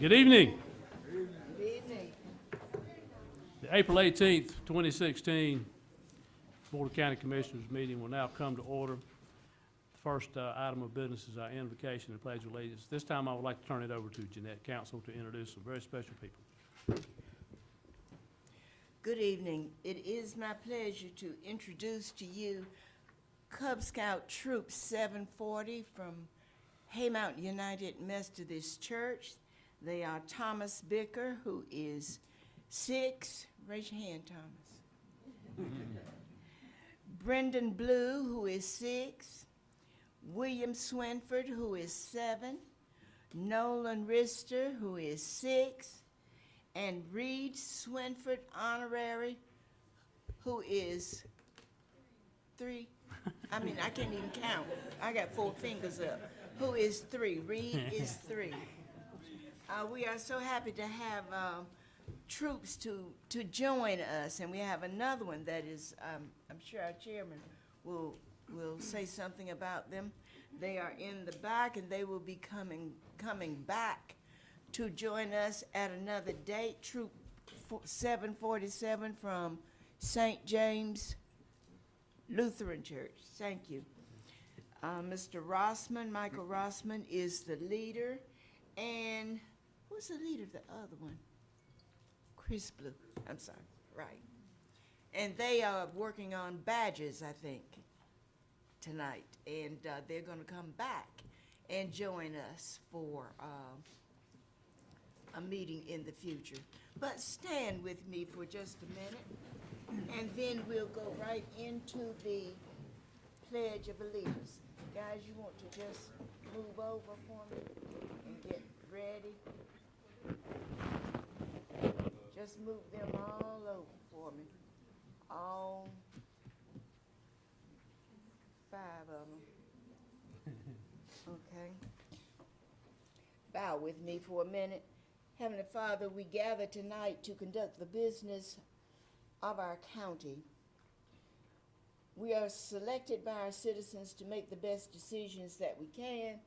Good evening. Good evening. The April 18th, 2016 Board of County Commissioners meeting will now come to order. The first item of business is our invocation and pledge of allegiance. This time I would like to turn it over to Jeanette Council to introduce some very special people. Good evening. It is my pleasure to introduce to you Cub Scout Troop 740 from Haymount United Methodist Church. They are Thomas Bicker, who is 6. Raise your hand, Thomas. Brendan Blue, who is 6. William Swinford, who is 7. Nolan Rister, who is 6. And Reed Swinford Honorary, who is 3. I mean, I can't even count. I got 4 fingers up. Who is 3? Reed is 3. We are so happy to have troops to join us, and we have another one that is, I'm sure our chairman will say something about them. They are in the back, and they will be coming back to join us at another date. Troop 747 from St. James Lutheran Church. Thank you. Mr. Rossman, Michael Rossman, is the leader, and who's the leader of the other one? Chris Blue. I'm sorry. Right. And they are working on badges, I think, tonight, and they're going to come back and join us for a meeting in the future. But stand with me for just a minute, and then we'll go right into the Pledge of Allegiance. Guys, you want to just move over for me and get ready? Just move them all over for me. All 5 of them. Okay. Bow with me for a minute. Heavenly Father, we gather tonight to conduct the business of our county. We are selected by our citizens to make the best decisions that we can,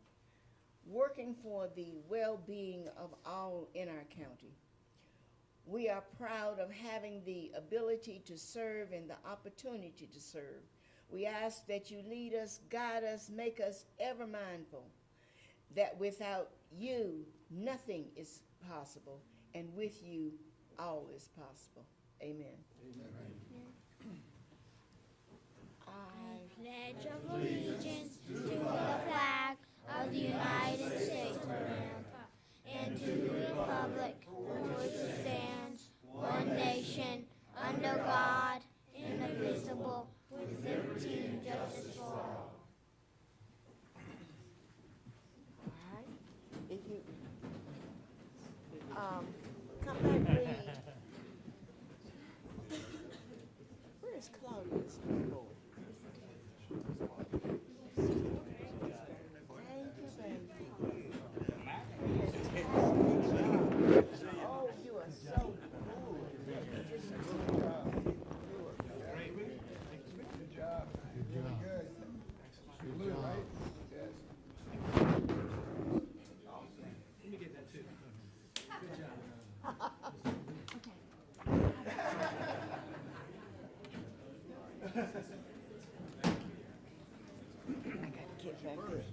working for the well-being of all in our county. We are proud of having the ability to serve and the opportunity to serve. We ask that you lead us, guide us, make us ever mindful that without you, nothing is possible, and with you, all is possible. Amen. Amen. I pledge of allegiance to the flag of the United States of America and to the republic for which it stands, one nation, under God, indivisible, with liberty and justice for all. All right. If you come back, Reed. Where's Claudia's boy? Oh, you are so good. Good job. Really good. Blue, right? Yes. Let me get that too. Good job. I got to get back there.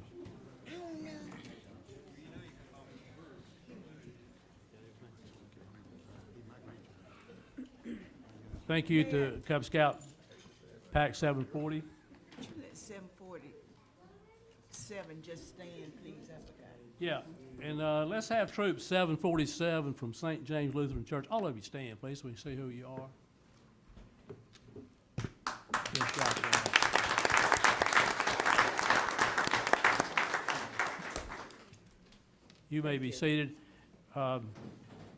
Oh, no. Thank you to Cub Scout Pack 740. Would you let 747 just stand, please? I forgot. Yeah, and let's have Troop 747 from St. James Lutheran Church. All of you stand, please, so we can see who you are. Good job, guys. You may be seated.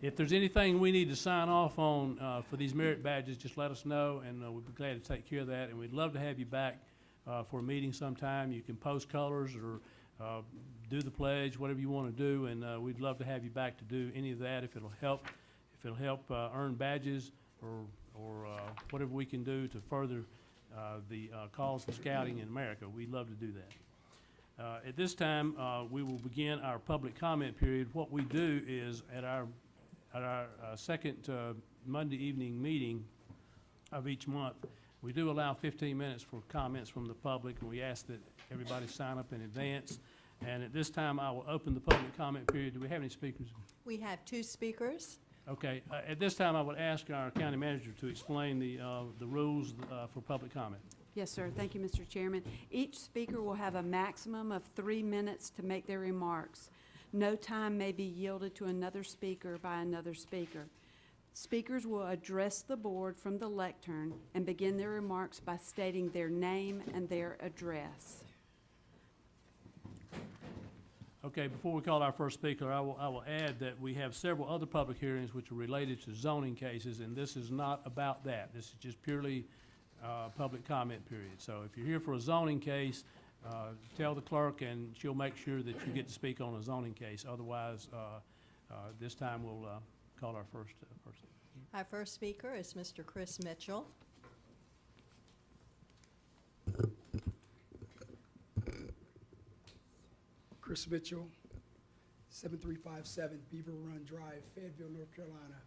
If there's anything we need to sign off on for these merit badges, just let us know, and we'd be glad to take care of that. And we'd love to have you back for a meeting sometime. You can post colors or do the pledge, whatever you want to do, and we'd love to have you back to do any of that if it'll help. If it'll help earn badges or whatever we can do to further the cause of scouting in America, we'd love to do that. At this time, we will begin our public comment period. What we do is at our second Monday evening meeting of each month, we do allow 15 minutes for comments from the public, and we ask that everybody sign up in advance. And at this time, I will open the public comment period. Do we have any speakers? We have 2 speakers. Okay, at this time, I would ask our county manager to explain the rules for public comment. Yes, sir. Thank you, Mr. Chairman. Each speaker will have a maximum of 3 minutes to make their remarks. No time may be yielded to another speaker by another speaker. Speakers will address the board from the lectern and begin their remarks by stating their name and their address. Okay, before we call our first speaker, I will add that we have several other public hearings which are related to zoning cases, and this is not about that. This is just purely public comment period. So if you're here for a zoning case, tell the clerk, and she'll make sure that you get to speak on a zoning case. Otherwise, this time we'll call our first person. Our first speaker is Mr. Chris Mitchell. Chris Mitchell, 7357 Beaver Run Drive, Fayetteville, North Carolina.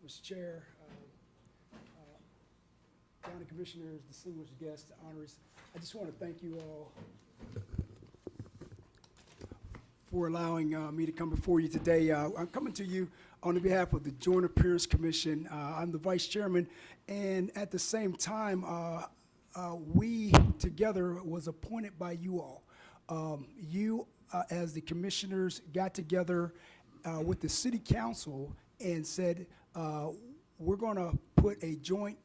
Mr. Chair, County Commissioners, distinguished guests, honors, I just want to thank you all for allowing me to come before you today. I'm coming to you on behalf of the Joint Appearance Commission. I'm the Vice Chairman, and at the same time, we together was appointed by you all. You, as the commissioners, got together with the City Council and said, we're going to put a joint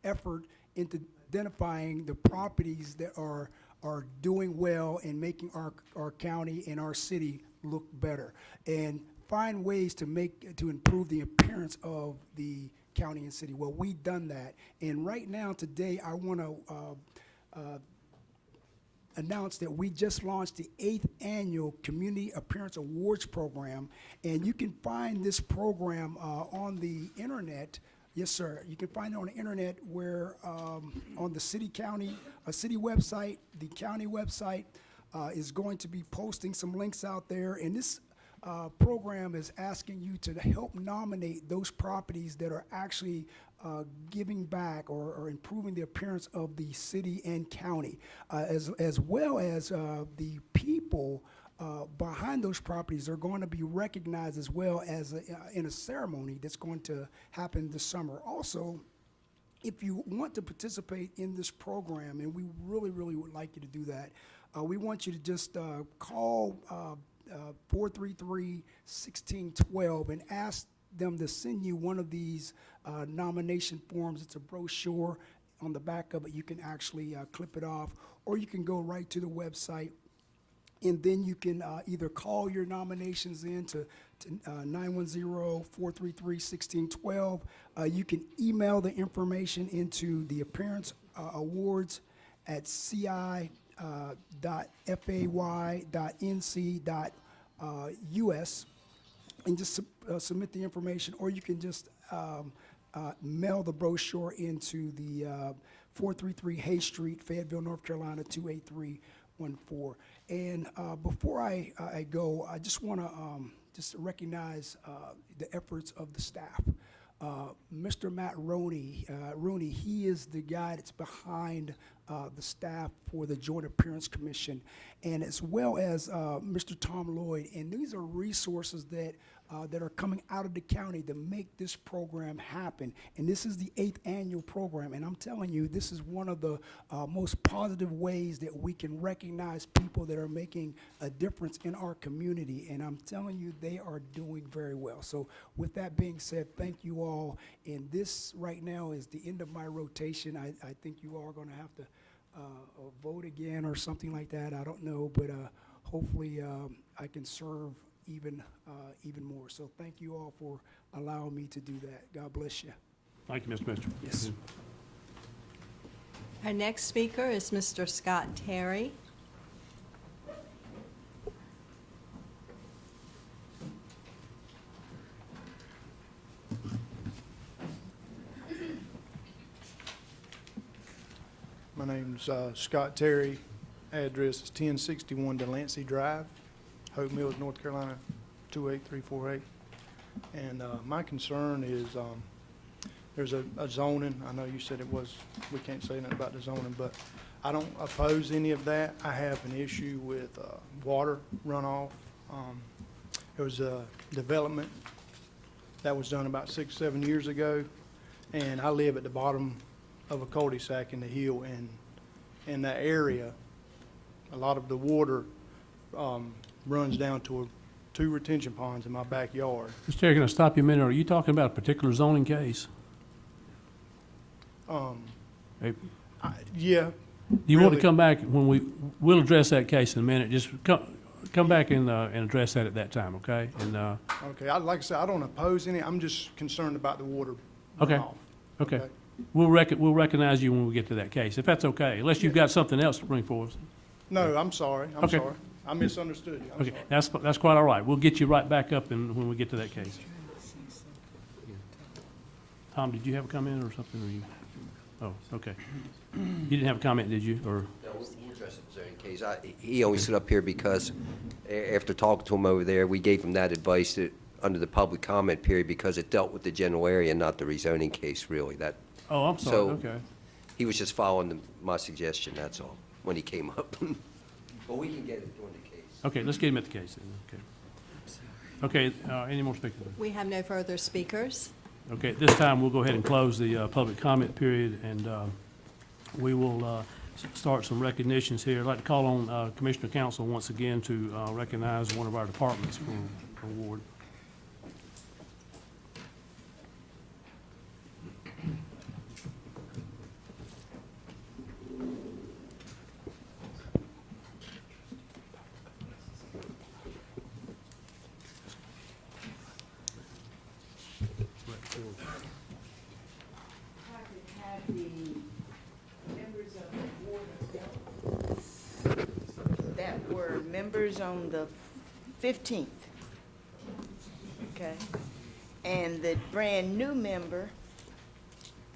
effort into identifying the properties that are doing well and making our county and our city look better, and find ways to improve the appearance of the county and city. Well, we've done that, and right now today I want to announce that we just launched the 8th annual Community Appearance Awards program, and you can find this program on the internet. Yes, sir. You can find it on the internet where on the city website, the county website is going to be posting some links out there, and this program is asking you to help nominate those properties that are actually giving back or improving the appearance of the city and county, as well as the people behind those properties are going to be recognized as well as in a ceremony that's going to happen this summer. Also, if you want to participate in this program, and we really, really would like you to do that, we want you to just call 433-1612 and ask them to send you one of these nomination forms. It's a brochure. On the back of it, you can actually clip it off, or you can go right to the website, and then you can either call your nominations in to 910-433-1612. You can email the information into the appearance awards at ci.fay.nc.us, and just submit the information, or you can just mail the brochure into the 433 Hay Street, Fayetteville, North Carolina, 28314. And before I go, I just want to just recognize the efforts of the staff. Mr. Matt Rooney, he is the guy that's behind the staff for the Joint Appearance Commission, and as well as Mr. Tom Lloyd. And these are resources that are coming out of the county to make this program happen. And this is the 8th annual program, and I'm telling you, this is one of the most positive ways that we can recognize people that are making a difference in our community. And I'm telling you, they are doing very well. So with that being said, thank you all. And this right now is the end of my rotation. I think you all are going to have to vote again or something like that. I don't know, but hopefully I can serve even more. So thank you all for allowing me to do that. God bless you. Thank you, Mr. Mitchell. Yes. Our next speaker is Mr. Scott Terry. My name's Scott Terry, address is 1061 Delancey Drive, Hope Mills, North Carolina, 28348. And my concern is there's a zoning. I know you said it was, we can't say nothing about the zoning, but I don't oppose any of that. I have an issue with water runoff. There was a development that was done about 6, 7 years ago, and I live at the bottom of a cul-de-sac in the hill, and in that area, a lot of the water runs down to 2 retention ponds in my backyard. Mr. Terry, can I stop you a minute? Are you talking about a particular zoning case? Hey. Yeah, Do you want to Really? come back when we'll address that case in a minute. Just come back and address that at that time, okay? And, okay. Like I said, I don't oppose any. I'm just concerned about the water Okay. runoff. okay. We'll recognize you when we get to that case, if that's okay, unless you've got something else to bring for us. No, I'm sorry. I'm Okay. sorry. I misunderstood you. I'm Okay, sorry. that's quite all right. We'll get you right back up when we get to that case. Tom, did you have a comment or something, or you? Oh, okay. You didn't have a comment, did you, or? No, we'll address the zoning case. He only stood up here because after talking to him over there, we gave him that advice that, under the public comment period, because it dealt with the general area, not the rezoning case, really. That, Oh, I'm sorry, So- okay. he was just following my suggestion, that's all, when he came up. But we can get it during the case. Okay, let's get him at the case then, okay. Okay, any more speakers? We have no further speakers. Okay, at this time, we'll go ahead and close the public comment period, and we will start some recognitions here. I'd like to call on Commissioner Council once again to recognize one of our departments for award. Have the members of the Board of Health that were members on the 15th. Okay? And the brand-new member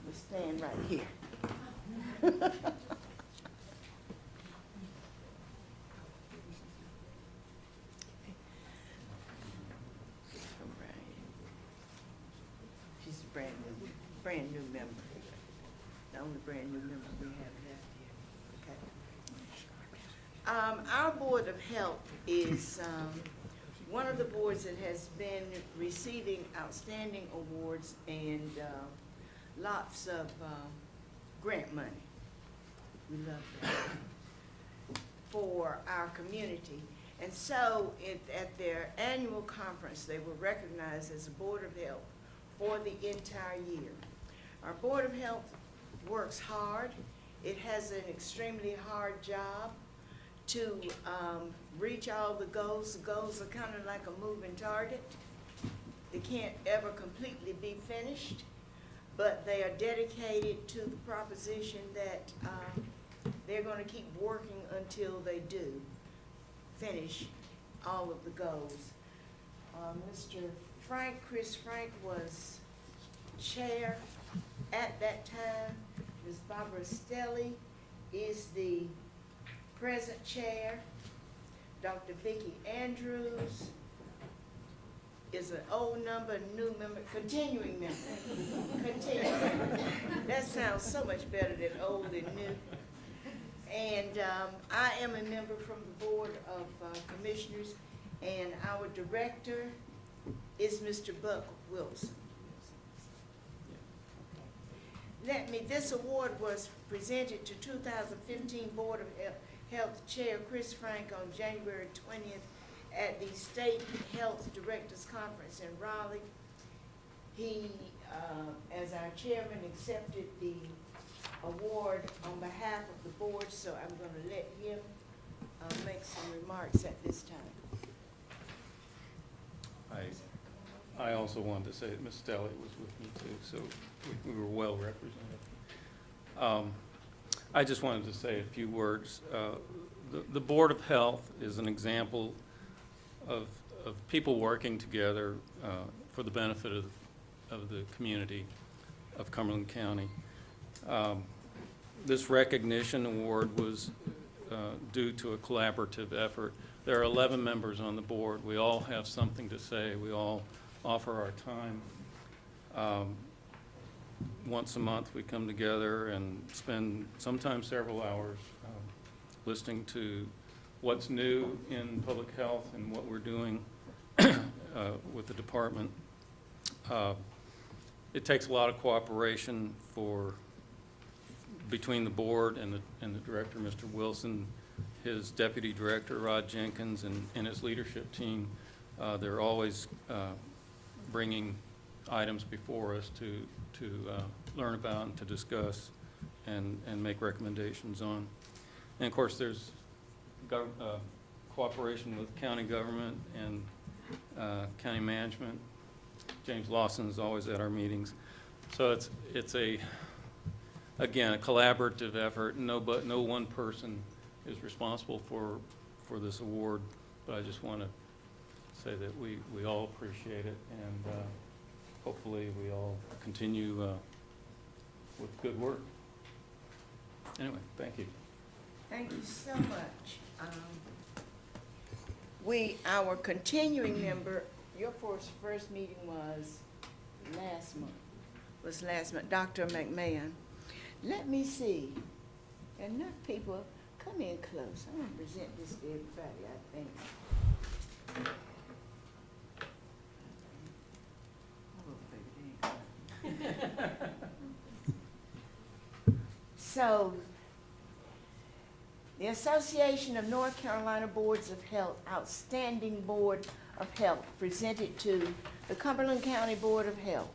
will stand right here. She's a brand-new member. The only brand-new member we have left here, okay? Our Board of Health is, one of the boards that has been receiving outstanding awards and, lots of, grant money. We love that. For our community. And so, at their annual conference, they were recognized as a Board of Health for the entire year. Our Board of Health works hard. It has an extremely hard job to reach all the goals. The goals are kind of like a moving target. They can't ever completely be finished, but they are dedicated to the proposition that they're going to keep working until they do finish all of the goals. Mr. Chris Frank was chair at that time. Ms. Barbara Stelly is the present chair. Dr. Vicki Andrews is an old number, new member, continuing member. Continuing member. That sounds so much better than old and new. And I am a member from the Board of Commissioners, and our director is Mr. Buck Wilson. This award was presented to 2015 Board of Health Chair Chris Frank on January 20th at the State Health Directors Conference in Raleigh. He, as our chairman, accepted the award on behalf of the board, so I'm going to let him make some remarks at this time. I also wanted to say that Ms. Stelly was with me too, so we were well represented. I just wanted to say a few words. The Board of Health is an example of people working together for the benefit of the community of Cumberland County. This recognition award was due to a collaborative effort. There are 11 members on the board. We all have something to say. We all offer our time. Once a month, we come together and spend sometimes several hours listening to what's new in public health and what we're doing with the department. It takes a lot of cooperation between the board and the director, Mr. Wilson, his deputy director, Rod Jenkins, and his leadership team. They're always bringing items before us to learn about and to discuss and make recommendations on. And of course, there's cooperation with county government and county management. James Lawson is always at our meetings. So it's again, a collaborative effort. No one person is responsible for this award, but I just want to say that we all appreciate it, and hopefully we all continue with good work. Anyway, thank you. Thank you so much. Our continuing member, your first meeting was last month, Dr. McMahon. Let me see. Enough people, come in close. I want to present this to everybody, I think. So, the Association of North Carolina Boards of Health Outstanding Board of Health presented to the Cumberland County Board of Health.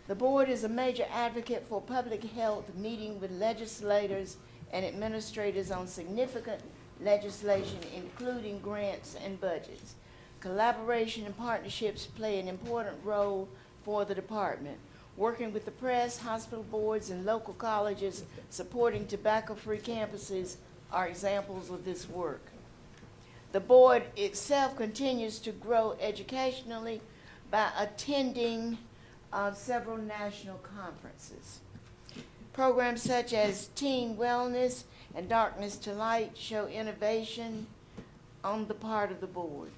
The board is a major advocate for public health, meeting with legislators and administrators on significant legislation, including grants and budgets. Collaboration and partnerships play an important role for the department. Working with the press, hospital boards, and local colleges supporting tobacco-free campuses are examples of this work. The board itself continues to grow educationally by attending several national conferences. Programs such as Teen Wellness and Darkness to Light show innovation on the part of the board.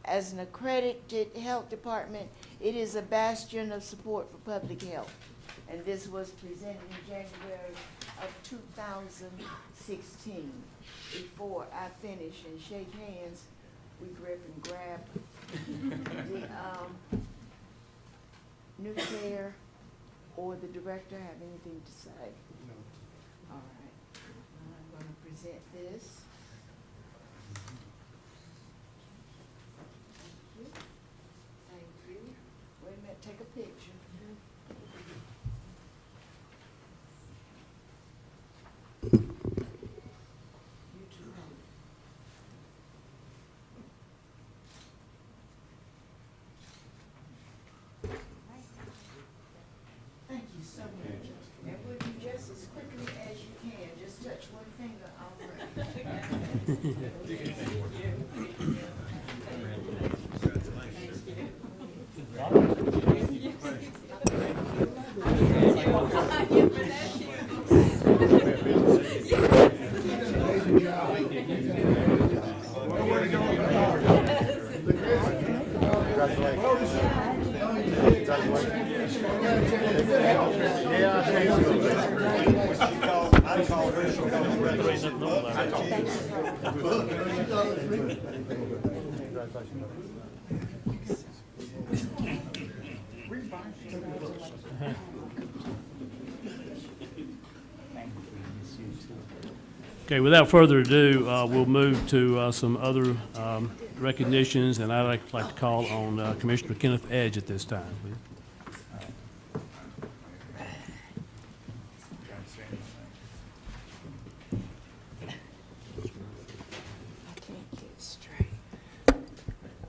As an accredited health department, it is a bastion of support for public health. And this was presented in January of 2016. Before I finish and shake hands, we grip and grab the new chair or the director have anything to say? No. All right. I'm going to present this. Thank you. Wait a minute, take a picture. You too. Thank you so much. And would you just as quickly as you can, just touch one finger on Okay, without further ado, we'll move to some other recognitions, and I'd like to call on Commissioner Kenneth Edge at this time, please.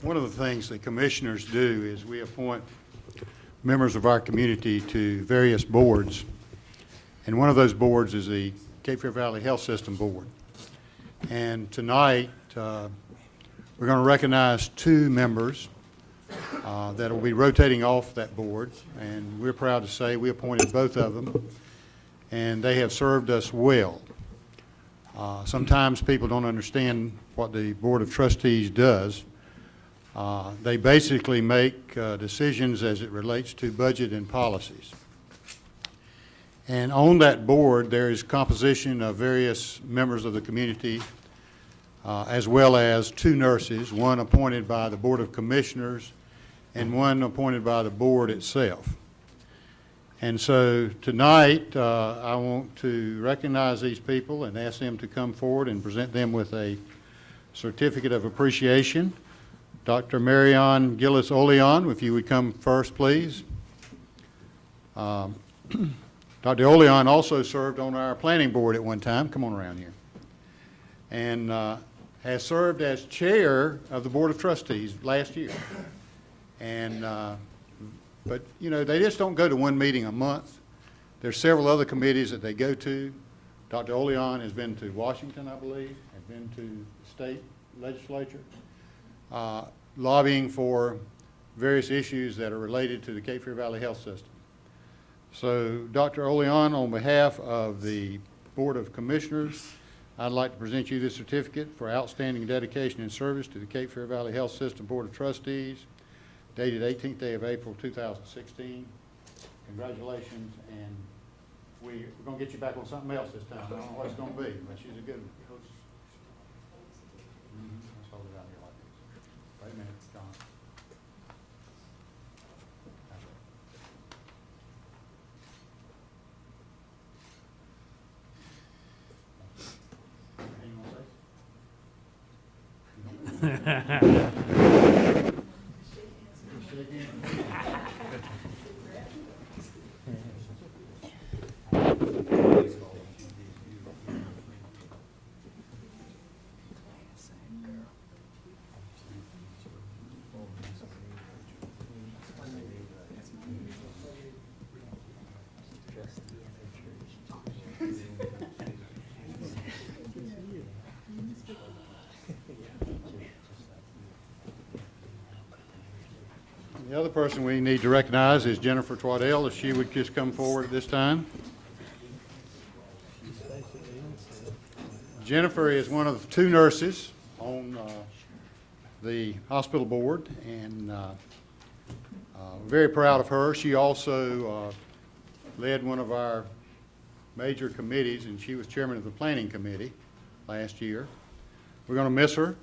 One of the things the commissioners do is we appoint members of our community to various boards, and one of those boards is the Cape Fear Valley Health System Board. And tonight, we're going to recognize two members that will be rotating off that board, and we're proud to say we appointed both of them, and they have served us well. Sometimes people don't understand what the Board of Trustees does. They basically make decisions as it relates to budget and policies. And on that board, there is composition of various members of the community, as well as 2 nurses, one appointed by the Board of Commissioners and one appointed by the board itself. And so tonight, I want to recognize these people and ask them to come forward and present them with a certificate of appreciation. Dr. Marion Gillis-Oleon, if you would come first, please. Dr. Oleon also served on our planning board at one time. Come on around here. And has served as chair of the Board of Trustees last year. And, but, you know, they just don't go to one meeting a month. There's several other committees that they go to. Dr. Oleon has been to Washington, I believe, has been to the state legislature, lobbying for various issues that are related to the Cape Fear Valley Health System. So, Dr. Oleon, on behalf of the Board of Commissioners, I'd like to present you this certificate for outstanding dedication and service to the Cape Fear Valley Health System Board of Trustees, dated 18th day of April, 2016. Congratulations, and we're going to get you back on something else this time. I don't know what it's going to be, but she's a good one. Let's hold it out here like this. Wait a minute, John. The other person we need to recognize is Jennifer Twaddell, if she would just come forward at this time. Jennifer is one of 2 nurses on the hospital board, and very proud of her. She also led one of our major committees, and she was chairman of the planning committee last year. We're going to miss her.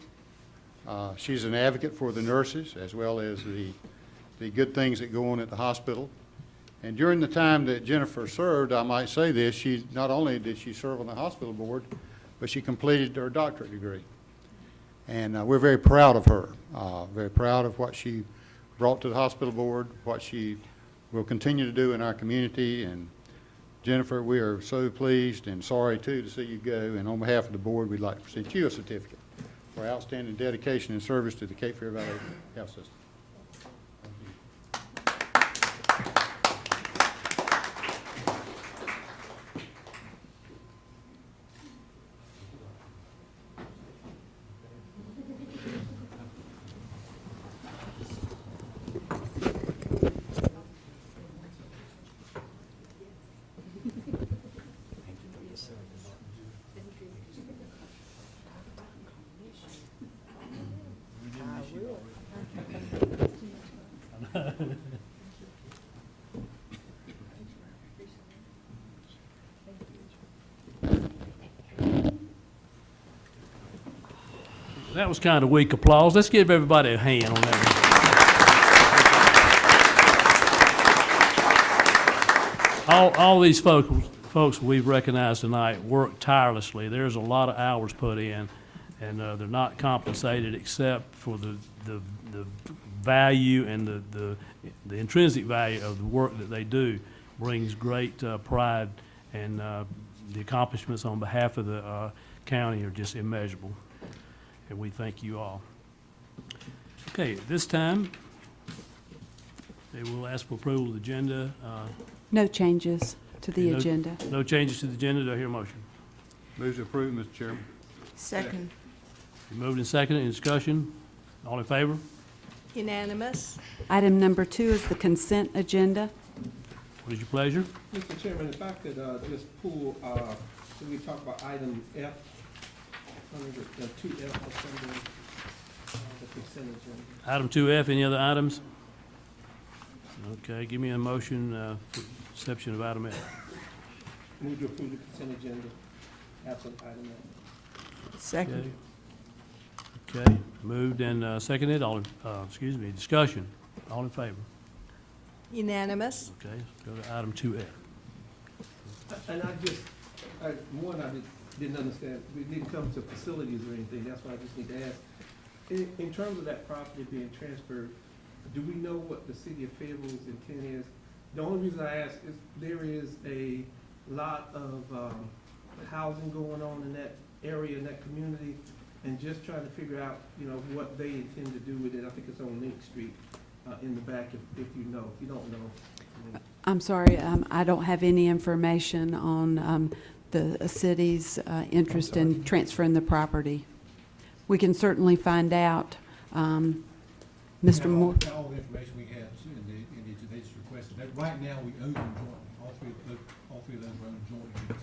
She's an advocate for the nurses as well as the good things that go on at the hospital. And during the time that Jennifer served, I might say this, she not only did she serve on the hospital board, but she completed her doctorate degree. And we're very proud of her, very proud of what she brought to the hospital board, what she will continue to do in our community. And Jennifer, we are so pleased and sorry too to see you go. And on behalf of the board, we'd like to present you a certificate for outstanding dedication and service to the Cape Fear Valley Health System. That was kind of weak applause. Let's give everybody a hand on that one. All these folks we've recognized tonight work tirelessly. There's a lot of hours put in, and they're not compensated except for the value and the intrinsic value of the work that they do brings great pride, and the accomplishments on behalf of the county are just immeasurable. And we thank you all. Okay, at this time, they will ask for approval of the agenda. No changes to the agenda. No changes to the agenda. Do I hear a motion? Move to approve, Mr. Chairman. Second. Moved and seconded. Any discussion? All in favor? Unanimous. Item number 2 is the consent agenda. What is your pleasure? Mr. Chairman, if I could just pull, when we talk about item F, under the 2F of the consent agenda. Item 2F, any other items? Okay, give me a motion for exception of item F. Move to approve the consent agenda, absent item F. Second. Okay, moved and seconded, discussion, all in favor? Unanimous. Okay, go to item 2F. And I didn't understand, we didn't come to facilities or anything, that's why I just need to ask. In terms of that property being transferred, do we know what the city of Fayetteville's intent is? The only reason I ask is there is a lot of housing going on in that area, in that community, and just trying to figure out, what they intend to do with it. I think it's on Link Street in the back, if you know. If you don't know, I'm sorry, I don't have any information on the city's interest in transferring the property. We can certainly find out. Mr. Moore? All the information we have in today's request. Right now, we own them jointly. All three of those are owned jointly.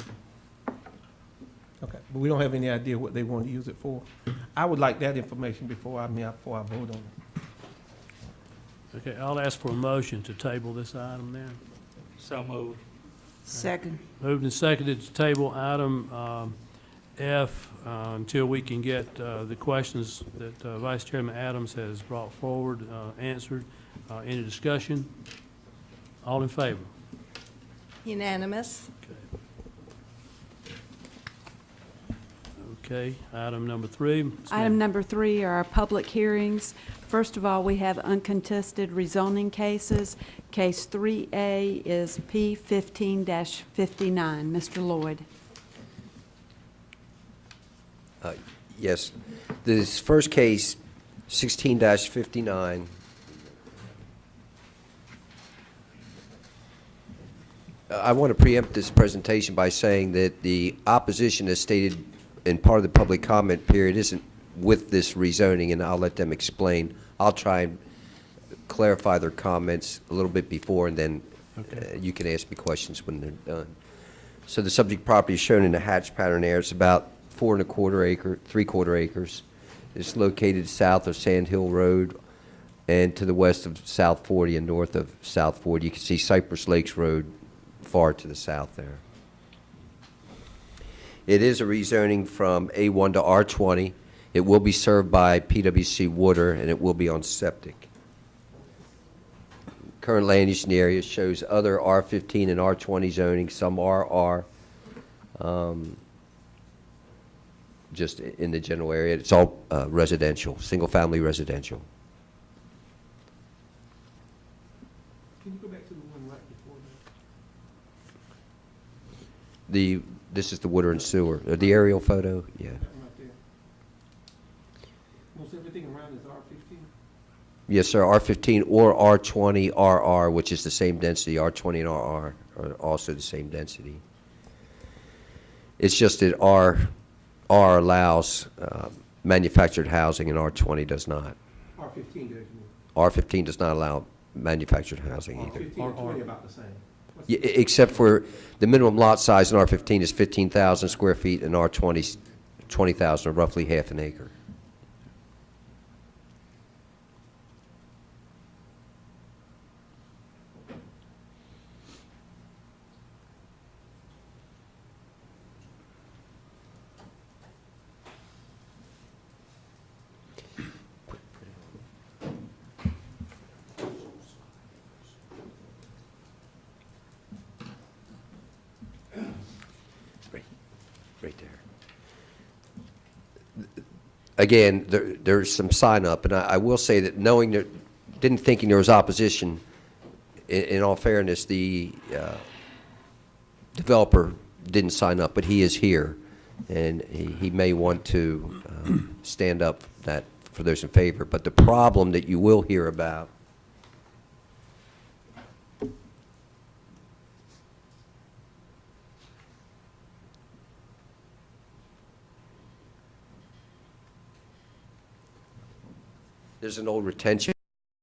okay, but we don't have any idea what they want to use it for. I would like that information before I vote on it. Okay, I'll ask for a motion to table this item then. So moved. Second. Moved and seconded to table item F until we can get the questions that Vice Chairman Adams has brought forward answered. Any discussion? All in favor? Unanimous. Okay, item number 3. Ms. Item Smith. number 3 are our public hearings. First of all, we have uncontested rezoning cases. Case 3A is P-15-59. Mr. Lloyd. Yes. This first case, 16-59, I want to preempt this presentation by saying that the opposition as stated in part of the public comment period isn't with this rezoning, and I'll let them explain. I'll try and clarify their comments a little bit before, and then you can ask me questions when they're done. So the subject property is shown in a hatch pattern there. It's about 3/4 acres. It's located south of Sand Hill Road and to the west of South 40 and north of South 40. You can see Cypress Lakes Road far to the south there. It is a rezoning from A1 to R20. It will be served by PWC Water, and it will be on septic. Current land use in the area shows other R15 and R20 zoning, some RR, just in the general area. It's all residential, single-family residential. Can you go back to the one right before that? This is the water and sewer. The aerial photo, yeah. That one right there. Most everything around is R15? Yes, sir, R15 or R20 RR, which is the same density. R20 and RR are also the same density. It's just that R allows manufactured housing and R20 does not. R15 does. R15 does not allow manufactured housing either. R15 and 20 about the same. Yeah, except for the minimum lot size in R15 is 15,000 square feet and R20 is 20,000, or roughly half an acre. Right there. Again, there's some sign up, and I will say that knowing that, didn't thinking there was opposition, in all fairness, the developer didn't sign up, but he is here, and he may want to stand up that for those in favor. But the problem that you will hear about there's an old retention